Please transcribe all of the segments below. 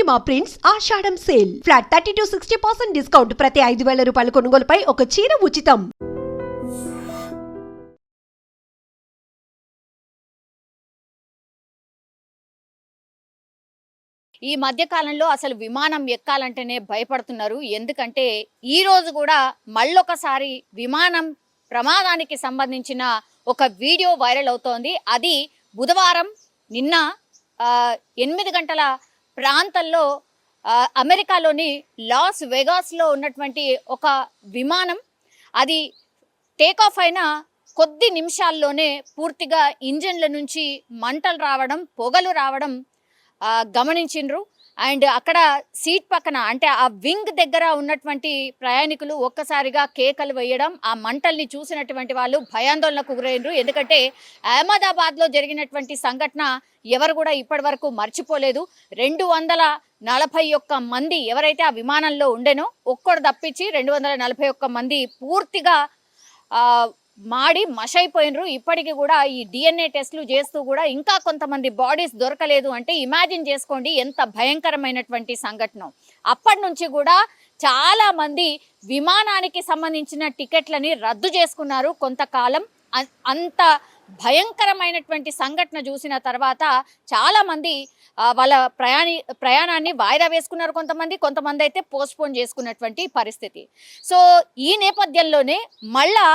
పూర్ణిమ prints ఆషాఢం sale flat 30-60% discount ప్రతి 5,000 రూపాయల కొనుగోలుపై ఒక చీర ఉచితం. ఈ మధ్య కాలంలో అసలు విమానం ఎక్కాలంటేనే భయపడుతున్నారు. ఎందుకంటే ఈ రోజు కూడా మళ్ళొకసారి విమానం ప్రమాదానికి సంబంధించిన ఒక వీడియో వైరల్ అవుతోంది. అది బుధవారం నిన్న 8 గంటల ప్రాంతంలో అమెరికాలోని లాస్ వెగాస్లో ఉన్నటువంటి ఒక విమానం అది టేకాఫ్ అయిన కొద్ది నిమిషాల్లోనే పూర్తిగా ఇంజన్ల నుంచి మంటలు రావడం, పొగలు రావడం గమనించిండ్రు. అండ్ అక్కడ సీట్ పక్కన అంటే ఆ వింగ్ దగ్గర ఉన్నటువంటి ప్రయాణికులు ఒక్కసారిగా కేకలు వేయడం, ఆ మంటల్ని చూసినటువంటి వాళ్ళు భయాందోళనకు గురైనరు. ఎందుకంటే అహ్మదాబాద్లో జరిగినటువంటి సంఘటన ఎవరు కూడా ఇప్పటి వరకు మర్చిపోలేదు. 241 మంది ఎవరైతే ఆ విమానంలో ఉండేనో ఒక్కడు తప్పించి 241 మంది పూర్తిగా మాడి మషైపోయినరు. ఇప్పటికీ కూడా ఈ DNA టెస్టులు చేస్తూ కూడా ఇంకా కొంతమంది బాడీస్ దొరకలేదు. అంటే ఇమాజిన్ చేసుకోండి ఎంత భయంకరమైనటువంటి సంఘటన. అప్పటి నుంచి కూడా చాలా మంది విమానానికి సంబంధించిన టికెట్లని రద్దు చేసుకున్నారు కొంతకాలం. అంత భయంకరమైనటువంటి సంఘటన చూసిన తర్వాత చాలా మంది వాళ్ళ ప్రయాణాన్ని వాయిదా వేసుకున్నారు. కొంతమంది అయితే పోస్ట్పోన్ చేసుకున్నటువంటి పరిస్థితి. సో ఈ నేపథ్యంలోనే మళ్ళా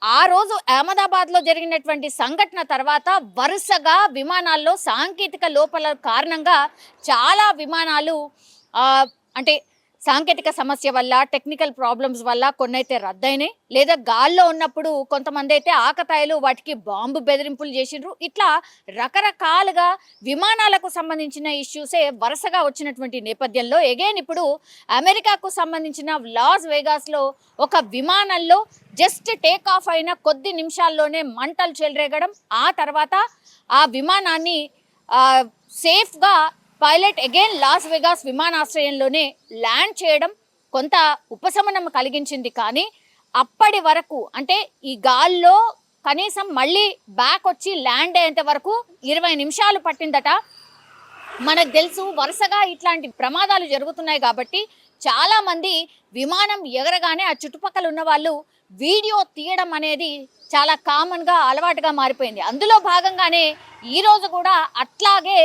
ఆ రోజు అహ్మదాబాద్లో జరిగినటువంటి సంఘటన తర్వాత వరుసగా విమానాల్లో సాంకేతిక లోపాల కారణంగా చాలా విమానాలు అంటే సాంకేతిక సమస్య వల్ల, టెక్నికల్ ప్రాబ్లమ్స్ వల్ల కొన్నైతే రద్దయినాయి. లేదా గాల్లో ఉన్నప్పుడు కొంతమంది అయితే ఆకతాయిలు వాటికి బాంబు బెదిరింపులు చేసిండ్రు. ఇట్లా రకరకాలుగా విమానాలకు సంబంధించిన ఇష్యూసే వరుసగా వచ్చినటువంటి నేపథ్యంలో ఎగైన్ ఇప్పుడు అమెరికాకు సంబంధించిన లాస్ వెగాస్లో ఒక విమానంలో జస్ట్ టేక్ ఆఫ్ అయిన కొద్ది నిమిషాల్లోనే మంటలు చెలరేగడం, ఆ తర్వాత ఆ విమానాన్ని సేఫ్గా పైలట్ అగైన్ లాస్ వెగాస్ విమానాశ్రయంలోనే ల్యాండ్ చేయడం కొంత ఉపశమనం కలిగించింది. కానీ అప్పటి వరకు అంటే ఈ గాల్లో కనీసం మళ్ళీ బ్యాక్ వచ్చి ల్యాండ్ అయ్యేంత వరకు 20 నిమిషాలు పట్టిందట. మనకు తెలుసు వరుసగా ఇట్లాంటి ప్రమాదాలు జరుగుతున్నాయి కాబట్టి చాలామంది విమానం ఎగరగానే ఆ చుట్టుపక్కల ఉన్న వాళ్ళు వీడియో తీయడం అనేది చాలా కామన్గా అలవాటుగా మారిపోయింది. అందులో భాగంగానే ఈరోజు కూడా అట్లాగే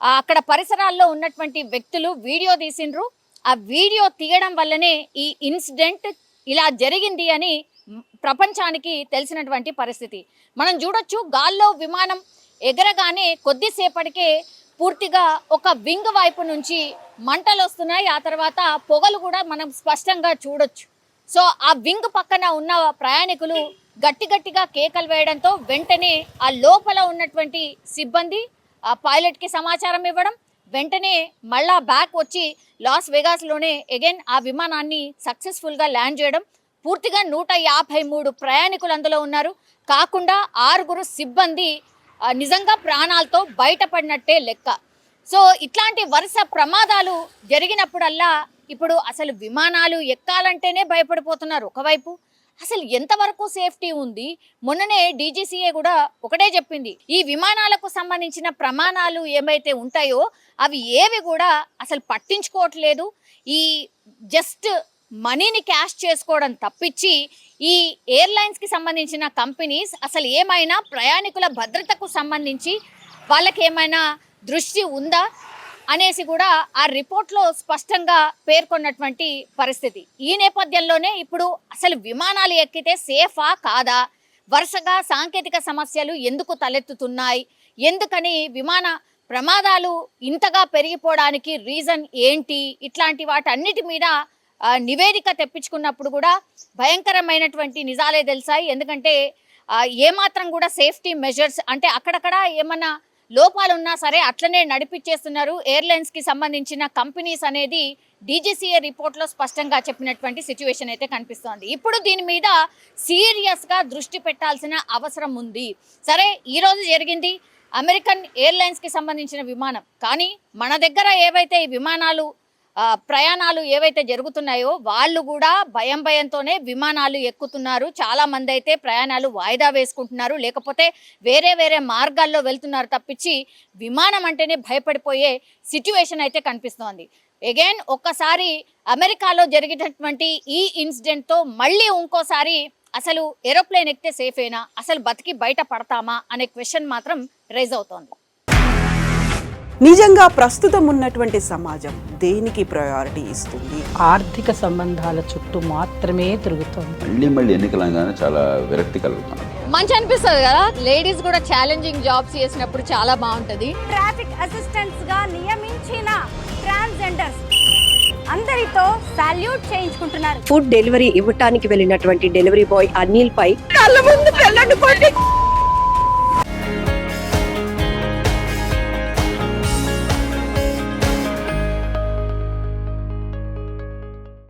అక్కడ పరిసరాల్లో ఉన్నటువంటి వ్యక్తులు వీడియో తీసిండ్రు. ఆ వీడియో తీయడం వల్లనే ఈ ఇన్సిడెంట్ ఇలా జరిగింది అని ప్రపంచానికి తెలిసినటువంటి పరిస్థితి. మనం చూడొచ్చు గాల్లో విమానం ఎగరగానే కొద్దిసేపటికే పూర్తిగా ఒక వింగ్ వైపు నుంచి మంటలు వస్తున్నాయి. ఆ తర్వాత పొగలు కూడా మనం స్పష్టంగా చూడొచ్చు. సో ఆ వింగ్ పక్కన ఉన్న ప్రయాణికులు గట్టిగా కేకలు వేయడంతో వెంటనే ఆ లోపల ఉన్నటువంటి సిబ్బంది ఆ పైలట్కి సమాచారం ఇవ్వడం, వెంటనే మళ్ళా బ్యాక్ వచ్చి లాస్ వెగాస్లోనే అగైన్ ఆ విమానాన్ని సక్సెస్ఫుల్గా ల్యాండ్ చేయడం. పూర్తిగా 153 ప్రయాణికులు అందులో ఉన్నారు. కాకుండా 6 సిబ్బంది నిజంగా ప్రాణాలతో బయటపడినట్టే లెక్క. సో ఇట్లాంటి వరుస ప్రమాదాలు జరిగినప్పుడల్లా ఇప్పుడు అసలు విమానాలు ఎక్కాలంటేనే భయపడిపోతున్నారు. ఒకవైపు అసలు ఎంతవరకు సేఫ్టీ ఉంది? మొన్ననే DGCA కూడా ఒకటే చెప్పింది, ఈ విమానాలకు సంబంధించిన ప్రమాణాలు ఏమైతే ఉంటాయో అవి ఏవి కూడా అసలు పట్టించుకోవట్లేదు. ఈ జస్ట్ మనీని క్యాష్ చేసుకోవడం తప్పించి ఈ ఎయిర్లైన్స్కి సంబంధించిన కంపెనీస్ అసలు ఏమైనా ప్రయాణికుల భద్రతకు సంబంధించి వాళ్ళకి ఏమైనా దృష్టి ఉందా అనేసి కూడా ఆ రిపోర్ట్లో స్పష్టంగా పేర్కొన్నటువంటి పరిస్థితి. ఈ నేపథ్యంలోనే ఇప్పుడు అసలు విమానాలు ఎక్కితే సేఫా కాదా, వరుసగా సాంకేతిక సమస్యలు ఎందుకు తలెత్తుతున్నాయి, ఎందుకని విమాన ప్రమాదాలు ఇంతగా పెరిగిపోవడానికి రీజన్ ఏంటి, ఇట్లాంటి వాటన్నిటి మీద నివేదిక తెప్పించుకున్నప్పుడు కూడా భయంకరమైనటువంటి నిజాలే తెలిసాయి. ఎందుకంటే ఏమాత్రం కూడా సేఫ్టీ మెజర్స్ అంటే అక్కడక్కడ ఏమన్నా లోపాలు ఉన్నా సరే అట్లనే నడిపించేస్తున్నారు ఎయిర్లైన్స్కి సంబంధించిన కంపెనీస్ అనేది DGCA రిపోర్ట్లో స్పష్టంగా చెప్పినటువంటి సిచ్యువేషన్ అయితే కనిపిస్తోంది. ఇప్పుడు దీని మీద సీరియస్గా దృష్టి పెట్టాల్సిన అవసరం ఉంది. సరే ఈరోజు జరిగింది అమెరికన్ ఎయిర్లైన్స్కి సంబంధించిన విమానం, కానీ మన దగ్గర ఏవైతే ఈ విమానాలు ప్రయాణాలు ఏవైతే జరుగుతున్నాయో వాళ్ళు కూడా భయంతోనే విమానాలు ఎక్కుతున్నారు. చాలా మంది అయితే ప్రయాణాలు వాయిదా వేసుకుంటున్నారు, లేకపోతే వేరే మార్గాల్లో వెళ్తున్నారు తప్పించి విమానం అంటేనే భయపడిపోయే సిచ్యువేషన్ అయితే కనిపిస్తోంది. అగైన్ ఒక్కసారి అమెరికాలో జరిగినటువంటి ఈ ఇన్సిడెంట్తో మళ్ళీ ఇంకోసారి అసలు ఏరోప్లేన్ ఎక్కితే సేఫేనా, అసలు బతికి బయట పడతామా అనే క్వశ్చన్ మాత్రం రైజ్ అవుతోంది. నిజంగా ప్రస్తుతం ఉన్నటువంటి సమాజం దేనికి ప్రయారిటీ ఇస్తుంది? ఆర్థిక సంబంధాల చుట్టూ మాత్రమే తిరుగుతోంది. మళ్ళీ ఎన్నికలంగానే చాలా విరక్తి కలుగుతున్నాం. మంచి అనిపిస్తుంది కదా, లేడీస్ కూడా ఛాలెంజింగ్ జాబ్స్ చేసినప్పుడు చాలా బాగుంటది. ట్రాఫిక్ అసిస్టెంట్స్ గా నియమించిన ట్రాన్స్జెండర్స్ అందరితో సాల్యూట్ చేయించుకుంటున్నారు. ఫుడ్ డెలివరీ ఇవ్వటానికి వెళ్ళినటువంటి డెలివరీ బాయ్ అనిల్ పై కళ్ళ ముందు